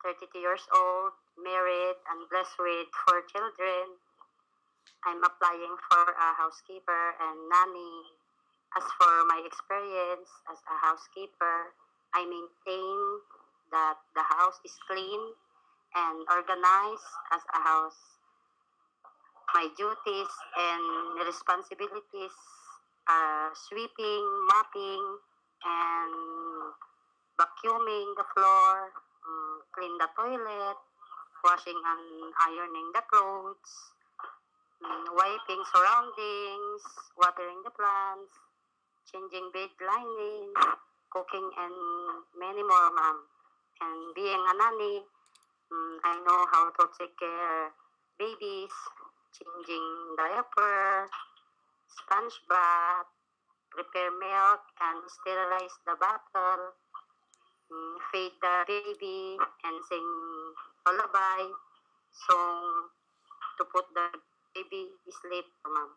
32 years old, married, and blessed with 4 children. I'm applying for a housekeeper and nanny. As for my experience as a housekeeper, I maintain that the house is clean and organized as a house. My duties and responsibilities are sweeping, mopping, and vacuuming the floor, clean the toilet, washing and ironing the clothes, wiping surroundings, watering the plants, changing bed linings, cooking, and many more, ma'am. And being a nanny, I know how to take care babies, changing diaper, sponge bath, prepare milk, and sterilize the bottle, feed the baby, and sing lullaby song to put the baby to sleep, ma'am.